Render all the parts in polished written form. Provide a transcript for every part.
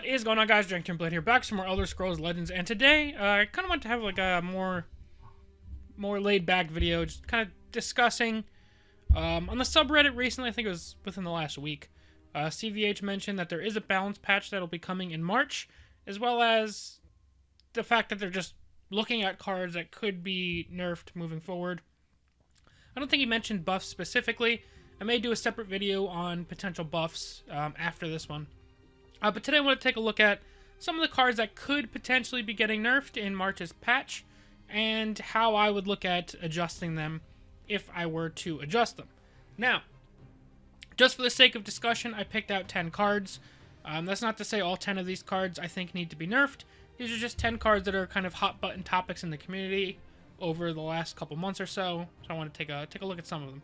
What is going on, guys? DragonTamerBlayde here, back with some more Elder Scrolls Legends, and today I kind of want to have like a more laid-back video, just kind of discussing on the subreddit recently. I think it was within the last week. CVH mentioned that there is a balance patch that'll be coming in March, as well as the fact that they're just looking at cards that could be nerfed moving forward. I don't think he mentioned buffs specifically. I may do a separate video on potential buffs after this one. But today I want to take a look at some of the cards that could potentially be getting nerfed in March's patch, and how I would look at adjusting them if I were to adjust them. Now, just for the sake of discussion, I picked out 10 cards. That's not to say all 10 of these cards I think need to be nerfed. These are just 10 cards that are kind of hot button topics in the community over the last couple months or so. So I want to take a look at some of them.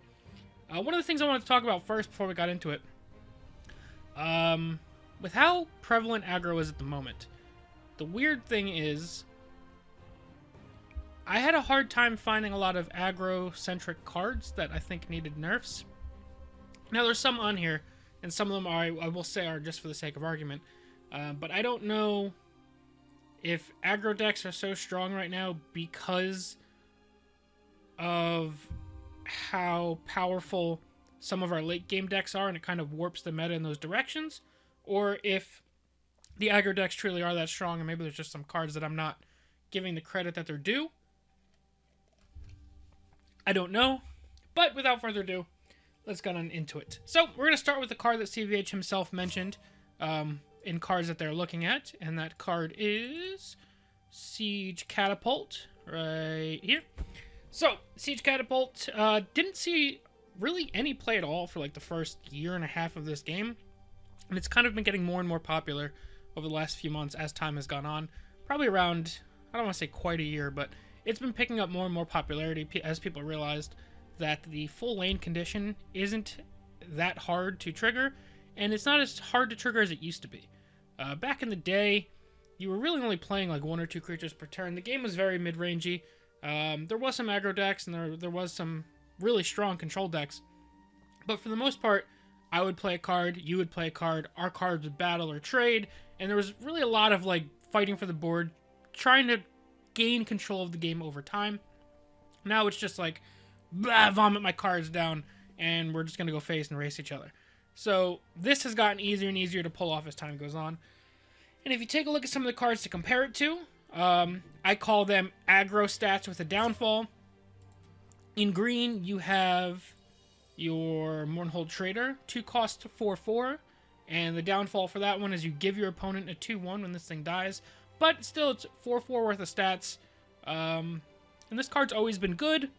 One of the things I wanted to talk about first before we got into it, with how prevalent aggro is at the moment, the weird thing is I had a hard time finding a lot of aggro-centric cards that I think needed nerfs. Now, there's some on here, and some of them I will say are just for the sake of argument, but I don't know if aggro decks are so strong right now because of how powerful some of our late game decks are, and it kind of warps the meta in those directions, or if the aggro decks truly are that strong, and maybe there's just some cards that I'm not giving the credit that they're due. I don't know, but without further ado, let's get on into it. So we're going to start with the card that CVH himself mentioned in cards that they're looking at, and that card is Siege Catapult, right here. So, Siege Catapult didn't see really any play at all for like the first year and a half of this game. And it's kind of been getting more and more popular over the last few months as time has gone on. Probably around, I don't want to say quite a year, but it's been picking up more and more popularity as people realized that the full lane condition isn't that hard to trigger, and it's not as hard to trigger as it used to be. Back in the day, you were really only playing like 1 or 2 creatures per turn. The game was very mid-rangey. There was some aggro decks, and there was some really strong control decks. But for the most part, I would play a card, you would play a card, our cards would battle or trade, and there was really a lot of like fighting for the board, trying to gain control of the game over time. Now it's just like, blah, vomit my cards down, and we're just going to go face and race each other. So this has gotten easier and easier to pull off as time goes on. And if you take a look at some of the cards to compare it to, I call them aggro stats with a downfall. In green, you have your Mournhold Trader, 2 cost 4/4, and the downfall for that one is you give your opponent a 2/1 when this thing dies, but still it's 4/4 worth of stats. And this card's always been good,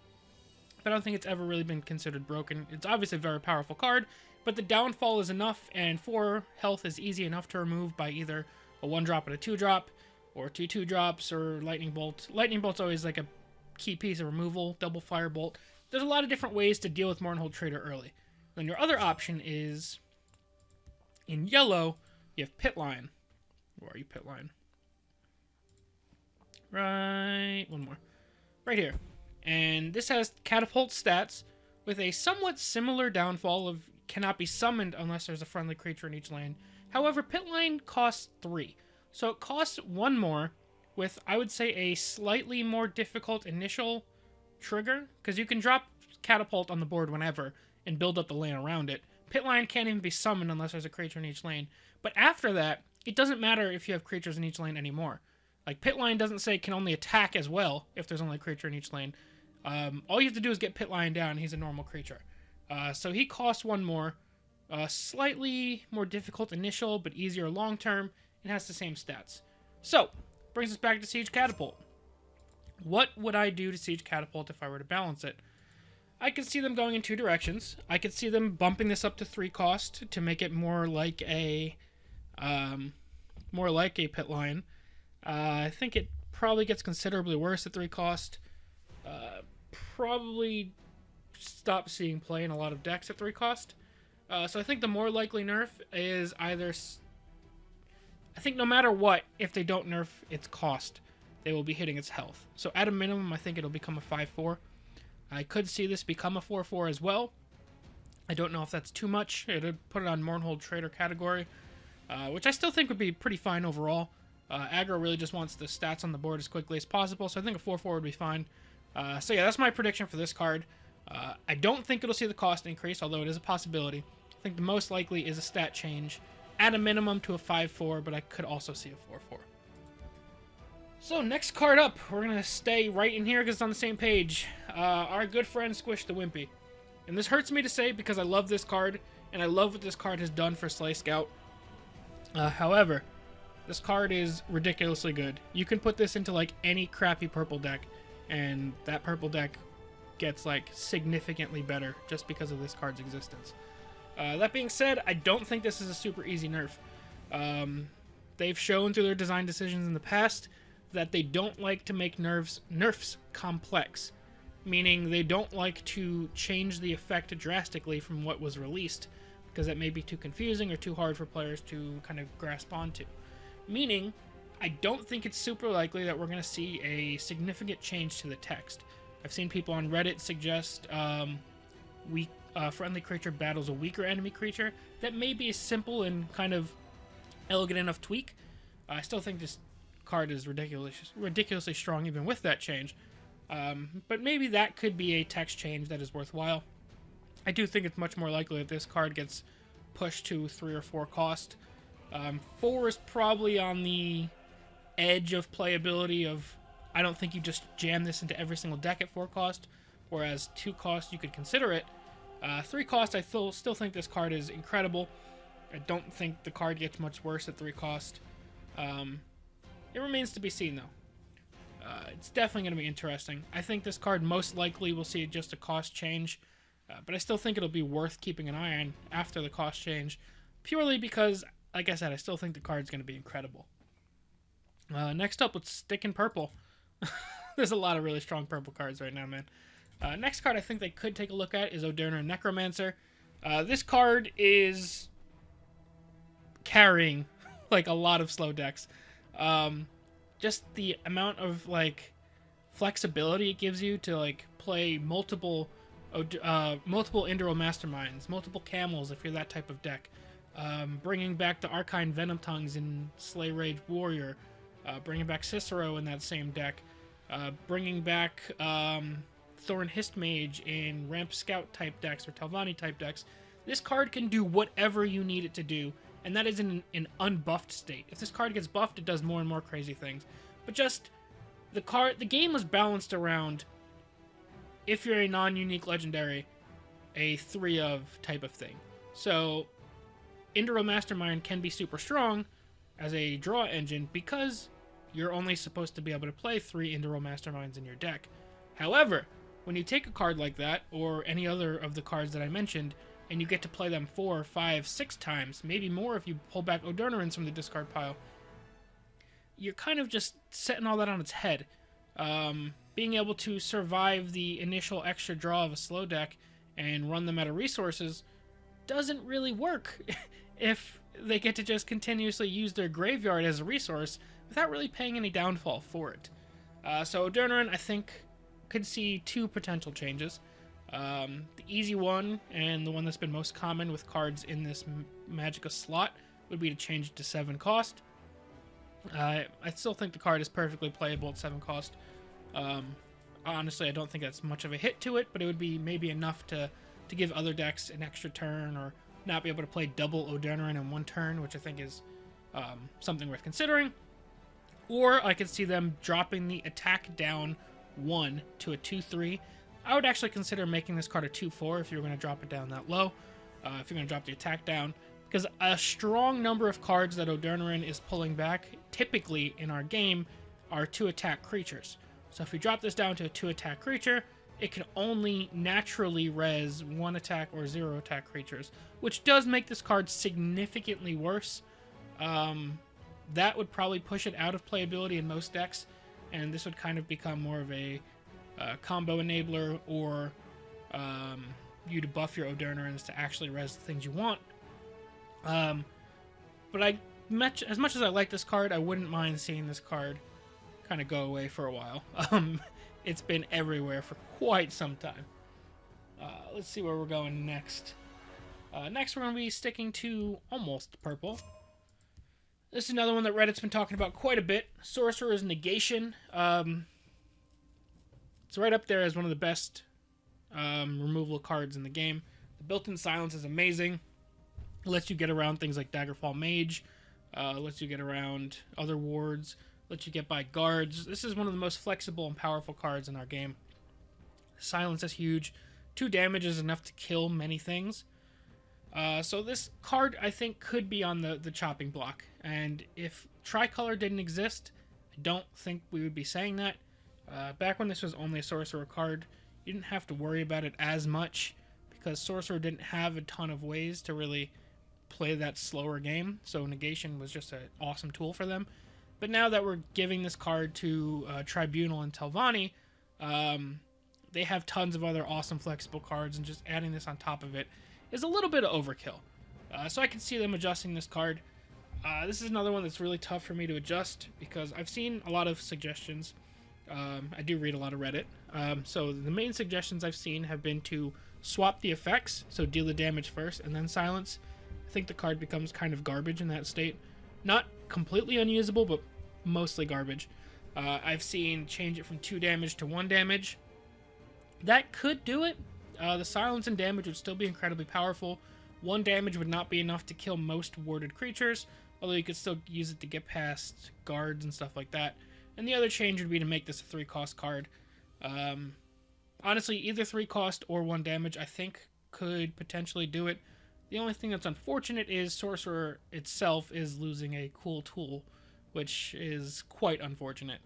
but I don't think it's ever really been considered broken. It's obviously a very powerful card, but the downfall is enough, and 4 health is easy enough to remove by either a 1-drop and a 2-drop, or 2 2-drops, or Lightning Bolt. Lightning Bolt's always like a key piece of removal, double Firebolt. There's a lot of different ways to deal with Mournhold Trader early. Then your other option is, in yellow, you have Pitline. Where are you, Pitline? Right, one more. Right here. And this has Catapult stats with a somewhat similar downfall of cannot be summoned unless there's a friendly creature in each lane. However, Pitline costs 3. So it costs 1 more with, I would say, a slightly more difficult initial trigger, because you can drop Catapult on the board whenever and build up the lane around it. Pitline can't even be summoned unless there's a creature in each lane. But after that, it doesn't matter if you have creatures in each lane anymore. Like, Pitline doesn't say can only attack as well if there's only a creature in each lane. All you have to do is get Pitline down, and he's a normal creature. So he costs 1 more. Slightly more difficult initial, but easier long-term, and has the same stats. So, brings us back to Siege Catapult. What would I do to Siege Catapult if I were to balance it? I could see them going in 2 directions. I could see them bumping this up to 3 cost to make it more like a Pitline. I think it probably gets considerably worse at 3 cost. Probably stop seeing play in a lot of decks at 3 cost. So I think the more likely nerf is either... I think no matter what, if they don't nerf its cost, they will be hitting its health. So at a minimum, I think it'll become a 5/4. I could see this become a 4/4 as well. I don't know if that's too much. It'd put it on Mournhold Trader category. which I still think would be pretty fine overall. Aggro really just wants the stats on the board as quickly as possible, so I think a 4-4 would be fine. So yeah, that's my prediction for this card. I don't think it'll see the cost increase, although it is a possibility. I think the most likely is a stat change, at a minimum to a 5-4, but I could also see a 4-4. So next card up, we're going to stay right in here because it's on the same page. Our good friend Squish the Wimpy. And this hurts me to say because I love this card, and I love what this card has done for Slay Scout. However, this card is ridiculously good. You can put this into like any crappy purple deck, and that purple deck gets like significantly better just because of this card's existence. That being said, I don't think this is a super easy nerf. They've shown through their design decisions in the past that they don't like to make nerfs complex, meaning they don't like to change the effect drastically from what was released, because that may be too confusing or too hard for players to kind of grasp onto. Meaning, I don't think it's super likely that we're going to see a significant change to the text. I've seen people on Reddit suggest friendly creature battles a weaker enemy creature. That may be a simple and kind of elegant enough tweak. I still think this card is ridiculously strong even with that change. But maybe that could be a text change that is worthwhile. I do think it's much more likely that this card gets pushed to 3 or 4 cost. 4 is probably on the edge of playability of, I don't think you just jam this into every single deck at 4 cost, whereas 2 cost you could consider it. 3 cost, I still think this card is incredible. I don't think the card gets much worse at 3 cost. It remains to be seen, though. It's definitely going to be interesting. I think this card most likely will see just a cost change, but I still think it'll be worth keeping an eye on after the cost change, purely because, like I said, I still think the card's going to be incredible. Next up, let's stick in purple. There's a lot of really strong purple cards right now, man. Next card I think they could take a look at is Odiran Necromancer. This card is carrying like a lot of slow decks. Just the amount of like flexibility it gives you to like play multiple Indral Masterminds, multiple Camels if you're that type of deck. Bringing back the Arcane Venom Tongues in Slay Rage Warrior. Bringing back Cicero in that same deck. Bringing back Thorn Histmage in Ramp Scout type decks or Telvanni type decks. This card can do whatever you need it to do, and that is in an unbuffed state. If this card gets buffed, it does more and more crazy things. But just the game was balanced around, if you're a non-unique legendary, a 3-of type of thing. So Indral Mastermind can be super strong as a draw engine because you're only supposed to be able to play 3 Indral Masterminds in your deck. However, when you take a card like that, or any other of the cards that I mentioned, and you get to play them 4, 5, 6 times, maybe more if you pull back Odiran from the discard pile, you're kind of just setting all that on its head. Being able to survive the initial extra draw of a slow deck and run them out of resources doesn't really work if they get to just continuously use their graveyard as a resource without really paying any downfall for it. So Odiran, I think, could see 2 potential changes. The easy one, and the one that's been most common with cards in this Magicka slot, would be to change it to 7 cost. I still think the card is perfectly playable at 7 cost. Honestly, I don't think that's much of a hit to it, but it would be maybe enough to give other decks an extra turn, or not be able to play double Odiran in 1 turn, which I think is something worth considering. Or I could see them dropping the attack down 1 to a 2-3. I would actually consider making this card a 2-4 if you're going to drop it down that low. If you're going to drop the attack down. Because a strong number of cards that Odiran is pulling back, typically in our game, are 2-attack creatures. So if we drop this down to a 2-attack creature, it can only naturally res 1-attack or 0-attack creatures, which does make this card significantly worse. That would probably push it out of playability in most decks, and this would kind of become more of a combo enabler, or you to buff your Odernarans to actually res the things you want. But as much as I like this card, I wouldn't mind seeing this card kind of go away for a while. It's been everywhere for quite some time. Let's see where we're going next. Next, we're going to be sticking to almost purple. This is another one that Reddit's been talking about quite a bit. Sorcerer's Negation. It's right up there as one of the best removal cards in the game. The built-in silence is amazing. It lets you get around things like Daggerfall Mage. Lets you get around other wards. Lets you get by guards. This is one of the most flexible and powerful cards in our game. Silence is huge. 2 damage is enough to kill many things. So this card, I think, could be on the chopping block. And if Tricolor didn't exist, I don't think we would be saying that. Back when this was only a Sorcerer card, you didn't have to worry about it as much because Sorcerer didn't have a ton of ways to really play that slower game. So Negation was just an awesome tool for them. But now that we're giving this card to Tribunal and Telvanni, they have tons of other awesome flexible cards, and just adding this on top of it is a little bit of overkill. So I can see them adjusting this card. This is another one that's really tough for me to adjust because I've seen a lot of suggestions. I do read a lot of Reddit. So the main suggestions I've seen have been to swap the effects, so deal the damage first and then silence. I think the card becomes kind of garbage in that state. Not completely unusable, but mostly garbage. I've seen change it from 2 damage to 1 damage. That could do it. The silence and damage would still be incredibly powerful. 1 damage would not be enough to kill most warded creatures, although you could still use it to get past guards and stuff like that. And the other change would be to make this a 3-cost card. Honestly, either 3 cost or 1 damage, I think, could potentially do it. The only thing that's unfortunate is Sorcerer itself is losing a cool tool, which is quite unfortunate.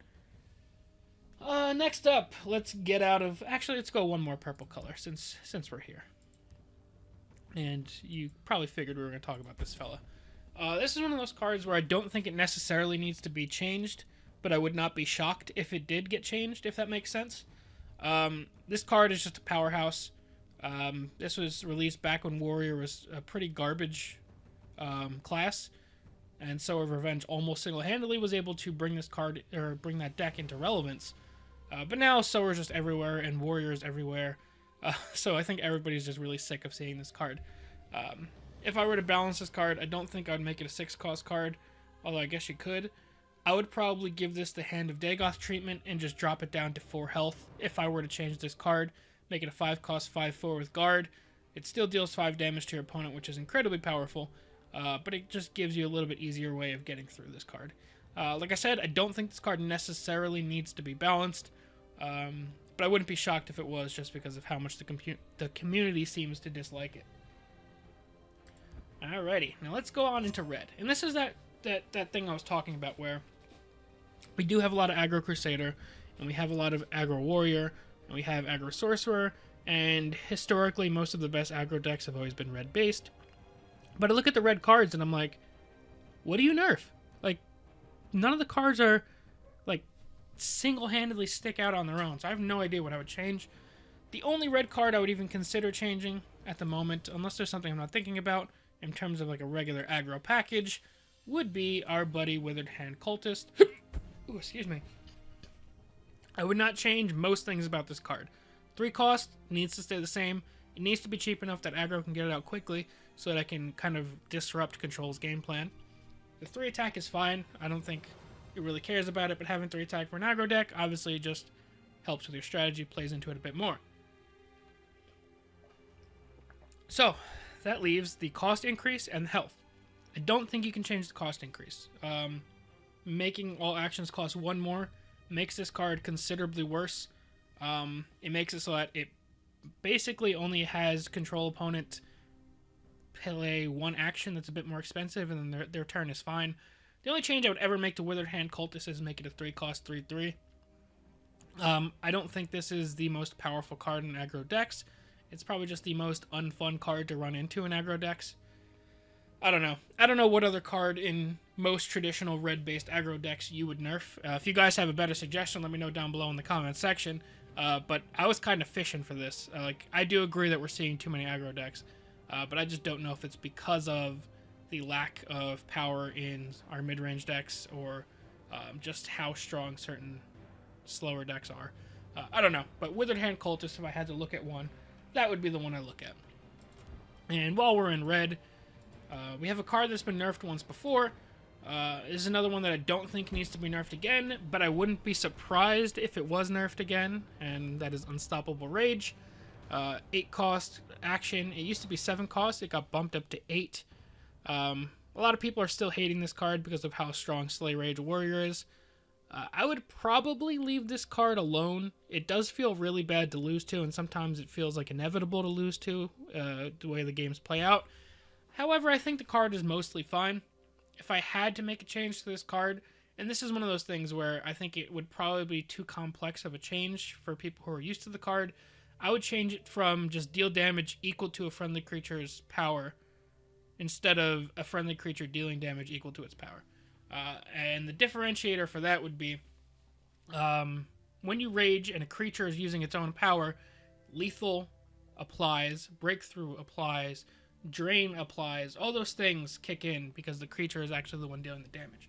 Next up, let's get out of... Actually, let's go one more purple color, since we're here. And you probably figured we were going to talk about this fella. This is one of those cards where I don't think it necessarily needs to be changed, but I would not be shocked if it did get changed, if that makes sense. This card is just a powerhouse. This was released back when Warrior was a pretty garbage class, and so of Revenge almost single-handedly was able to bring this card, or bring that deck into relevance. But now Sower is just everywhere, and Warrior is everywhere. So I think everybody's just really sick of seeing this card. If I were to balance this card, I don't think I'd make it a 6-cost card, although I guess you could. I would probably give this the Hand of Dagoth treatment and just drop it down to 4 health if I were to change this card. Make it a 5-cost 5/4 with guard. It still deals 5 damage to your opponent, which is incredibly powerful, but it just gives you a little bit easier way of getting through this card. Like I said, I don't think this card necessarily needs to be balanced, but I wouldn't be shocked if it was, just because of how much the community seems to dislike it. Alrighty, now let's go on into red. And this is that thing I was talking about where we do have a lot of aggro Crusader, and we have a lot of aggro Warrior, and we have aggro Sorcerer, and historically most of the best aggro decks have always been red-based. But I look at the red cards and I'm like, what do you nerf? Like, none of the cards are, like, single-handedly stick out on their own, so I have no idea what I would change. The only red card I would even consider changing at the moment, unless there's something I'm not thinking about, in terms of like a regular aggro package, would be our buddy Withered Hand Cultist. Ooh, excuse me. I would not change most things about this card. 3 cost needs to stay the same. It needs to be cheap enough that aggro can get it out quickly so that I can kind of disrupt Control's game plan. The 3 attack is fine. I don't think it really cares about it, but having 3 attack for an aggro deck obviously just helps with your strategy, plays into it a bit more. So, that leaves the cost increase and the health. I don't think you can change the cost increase. Making all actions cost 1 more makes this card considerably worse. It makes it so that it basically only has Control opponent play 1 action that's a bit more expensive, and then their turn is fine. The only change I would ever make to Withered Hand Cultist is make it a 3 cost 3/3. I don't think this is the most powerful card in aggro decks. It's probably just the most unfun card to run into in aggro decks. I don't know. I don't know what other card in most traditional red-based aggro decks you would nerf. If you guys have a better suggestion, let me know down below in the comments section. But I was kind of fishing for this. I do agree that we're seeing too many aggro decks, but I just don't know if it's because of the lack of power in our mid-range decks or just how strong certain slower decks are. I don't know. But Withered Hand Cultist, if I had to look at one, that would be the one I look at. And while we're in red, we have a card that's been nerfed once before. This is another one that I don't think needs to be nerfed again, but I wouldn't be surprised if it was nerfed again, and that is Unstoppable Rage. 8 cost action. It used to be 7 cost. It got bumped up to 8. A lot of people are still hating this card because of how strong Slay Rage Warrior is. I would probably leave this card alone. It does feel really bad to lose to, and sometimes it feels like inevitable to lose to, the way the games play out. However, I think the card is mostly fine. If I had to make a change to this card, and this is one of those things where I think it would probably be too complex of a change for people who are used to the card, I would change it from just deal damage equal to a friendly creature's power instead of a friendly creature dealing damage equal to its power. And the differentiator for that would be when you rage and a creature is using its own power, lethal applies, breakthrough applies, drain applies, all those things kick in because the creature is actually the one dealing the damage.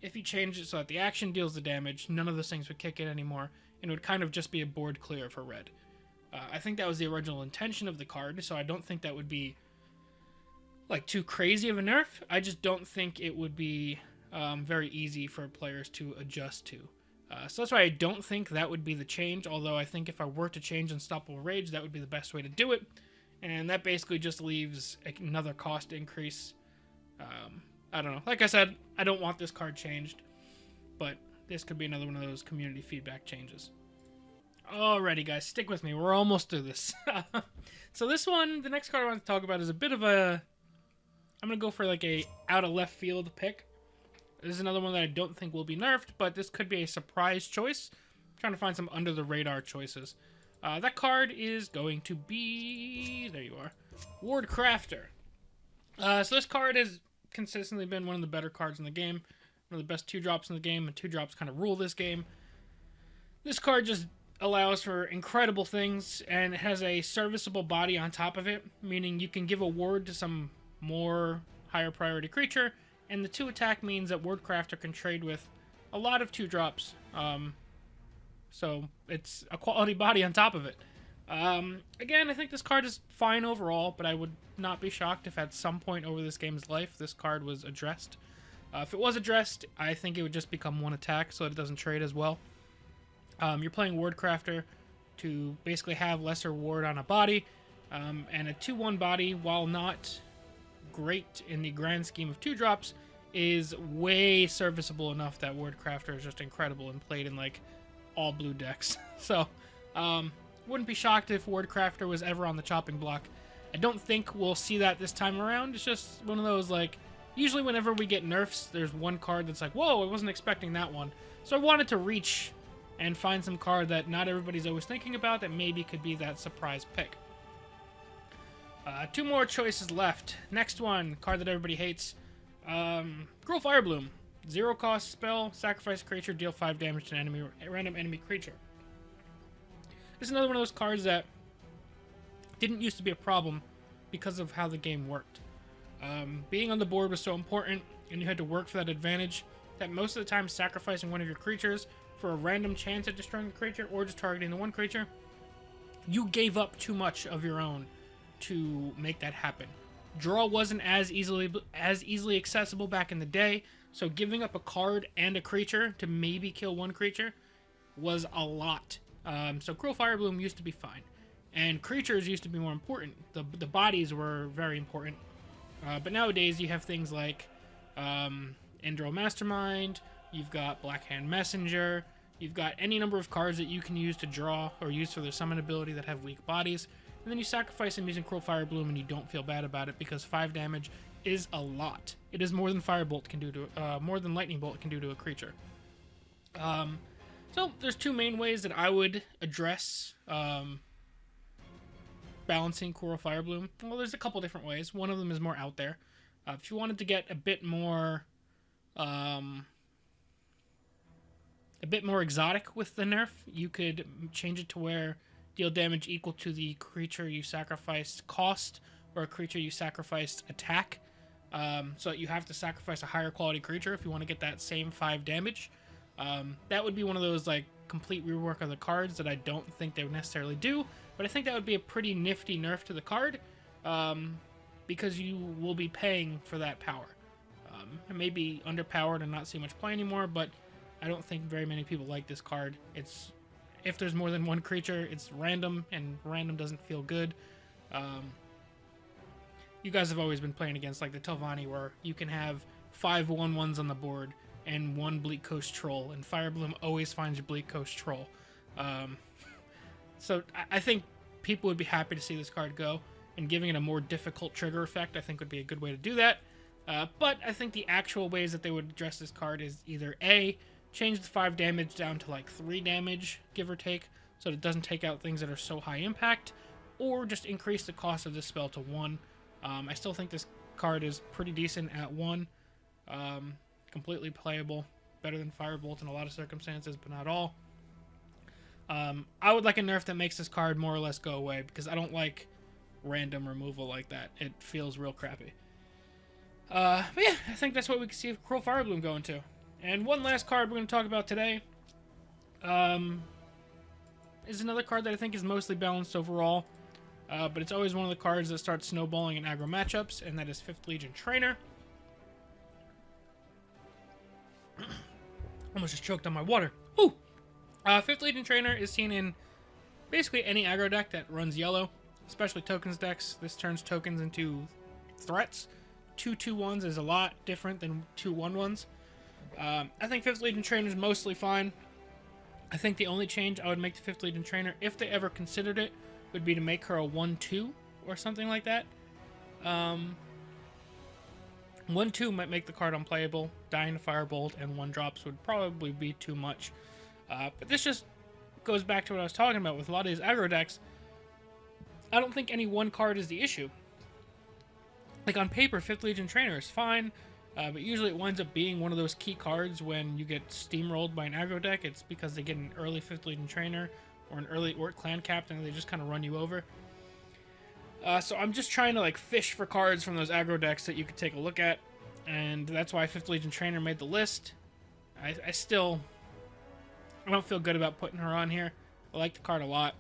If you change it so that the action deals the damage, none of those things would kick in anymore, and it would kind of just be a board clear for red. I think that was the original intention of the card, so I don't think that would be like too crazy of a nerf. I just don't think it would be very easy for players to adjust to. So that's why I don't think that would be the change, although I think if I were to change Unstoppable Rage, that would be the best way to do it. And that basically just leaves another cost increase. I don't know. Like I said, I don't want this card changed, but this could be another one of those community feedback changes. Alrighty, guys, stick with me. We're almost through this. So this one, the next card I want to talk about is a bit of a... I'm going to go for like a out of left field pick. This is another one that I don't think will be nerfed, but this could be a surprise choice. I'm trying to find some under the radar choices. That card is going to be... There you are. Ward Crafter. So this card has consistently been one of the better cards in the game. One of the best 2-drops in the game, and 2-drops kind of rule this game. This card just allows for incredible things, and it has a serviceable body on top of it, meaning you can give a ward to some more higher priority creature, and the 2 attack means that Ward Crafter can trade with a lot of 2-drops. So it's a quality body on top of it. Again, I think this card is fine overall, but I would not be shocked if at some point over this game's life this card was addressed. If it was addressed, I think it would just become 1 attack so that it doesn't trade as well. You're playing Ward Crafter to basically have lesser ward on a body, and a 2/1 body, while not great in the grand scheme of 2-drops, is way serviceable enough that Ward Crafter is just incredible and played in like all blue decks. So wouldn't be shocked if Ward Crafter was ever on the chopping block. I don't think we'll see that this time around. It's just one of those, like, usually whenever we get nerfs, there's one card that's like, whoa, I wasn't expecting that one. So I wanted to reach and find some card that not everybody's always thinking about that maybe could be that surprise pick. 2 more choices left. Next one, card that everybody hates. Cruel Firebloom. 0 cost spell, sacrifice a creature, deal 5 damage to an random enemy creature. This is another one of those cards that didn't used to be a problem because of how the game worked. Being on the board was so important, and you had to work for that advantage, that most of the time sacrificing one of your creatures for a random chance at destroying the creature or just targeting the one creature, you gave up too much of your own to make that happen. Draw wasn't as easily accessible back in the day, so giving up a card and a creature to maybe kill one creature was a lot. So Cruel Firebloom used to be fine, and creatures used to be more important. The bodies were very important, but nowadays you have things like Endro Mastermind, you've got Blackhand Messenger, you've got any number of cards that you can use to draw or use for their summon ability that have weak bodies, and then you sacrifice them using Cruel Firebloom and you don't feel bad about it because 5 damage is a lot. It is more than Firebolt can do to more than Lightning Bolt can do to a creature. So there's 2 main ways that I would address balancing Cruel Firebloom. Well, there's a couple different ways. One of them is more out there. If you wanted to get a bit more exotic with the nerf, you could change it to where deal damage equal to the creature you sacrificed cost, or a creature you sacrificed attack. So you have to sacrifice a higher quality creature if you want to get that same 5 damage. That would be one of those like complete rework of the cards that I don't think they would necessarily do, but I think that would be a pretty nifty nerf to the card, because you will be paying for that power. It may be underpowered and not see much play anymore, but I don't think very many people like this card. It's, if there's more than one creature, it's random, and random doesn't feel good. You guys have always been playing against like the Telvanni, where you can have 5 1/1s on the board and 1 Bleak Coast Troll, and Firebloom always finds your Bleak Coast Troll. So I think people would be happy to see this card go, and giving it a more difficult trigger effect I think would be a good way to do that. But I think the actual ways that they would address this card is either A, change the 5 damage down to like 3 damage, give or take, so that it doesn't take out things that are so high impact, or just increase the cost of this spell to 1. I still think this card is pretty decent at 1. Completely playable, better than Firebolt in a lot of circumstances, but not all. I would like a nerf that makes this card more or less go away, because I don't like random removal like that. It feels real crappy. But yeah, I think that's what we can see Cruel Firebloom going to. And one last card we're going to talk about today is another card that I think is mostly balanced overall, but it's always one of the cards that starts snowballing in aggro matchups, and that is 5th Legion Trainer. Almost just choked on my water. Woo! 5th Legion Trainer is seen in basically any aggro deck that runs yellow, especially tokens decks. This turns tokens into threats. 2 2/1s is a lot different than 2 1/1s. I think 5th Legion Trainer is mostly fine. I think the only change I would make to 5th Legion Trainer, if they ever considered it, would be to make her a 1/2 or something like that. 1/2 might make the card unplayable. Dying to Firebolt and 1-drops would probably be too much. But this just goes back to what I was talking about with a lot of these aggro decks. I don't think any one card is the issue. Like on paper, 5th Legion Trainer is fine. But usually it winds up being one of those key cards when you get steamrolled by an aggro deck. It's because they get an early 5th Legion Trainer or an early Orc Clan Captain, and they just kind of run you over. So I'm just trying to like fish for cards from those aggro decks that you could take a look at, and that's why 5th Legion Trainer made the list. I don't feel good about putting her on here. I like the card a lot,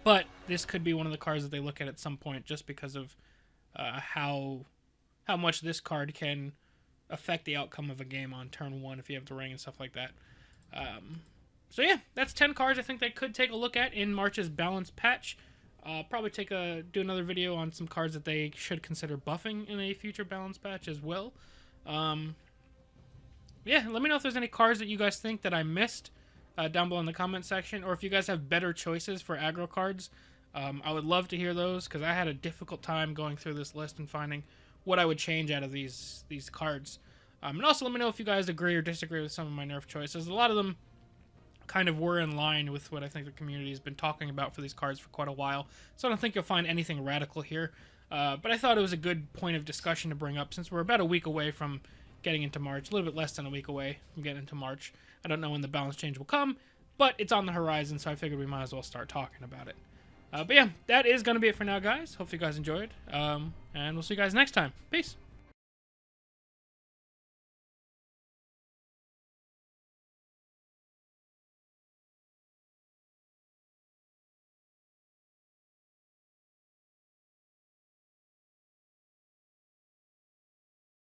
but this could be one of the cards that they look at some point, just because of how much this card can affect the outcome of a game on turn 1 if you have the ring and stuff like that. So yeah, that's 10 cards I think they could take a look at in March's balance patch. Probably do another video on some cards that they should consider buffing in a future balance patch as well. Yeah, let me know if there's any cards that you guys think that I missed down below in the comment section, or if you guys have better choices for aggro cards. I would love to hear those, because I had a difficult time going through this list and finding what I would change out of these cards. And also let me know if you guys agree or disagree with some of my nerf choices. A lot of them kind of were in line with what I think the community has been talking about for these cards for quite a while, so I don't think you'll find anything radical here. But I thought it was a good point of discussion to bring up, since we're about a week away from getting into March, a little bit less than a week away from getting into March. I don't know when the balance change will come, but it's on the horizon, so I figured we might as well start talking about it. But yeah, that is going to be it for now, guys. Hope you guys enjoyed, and we'll see you guys next time. Peace.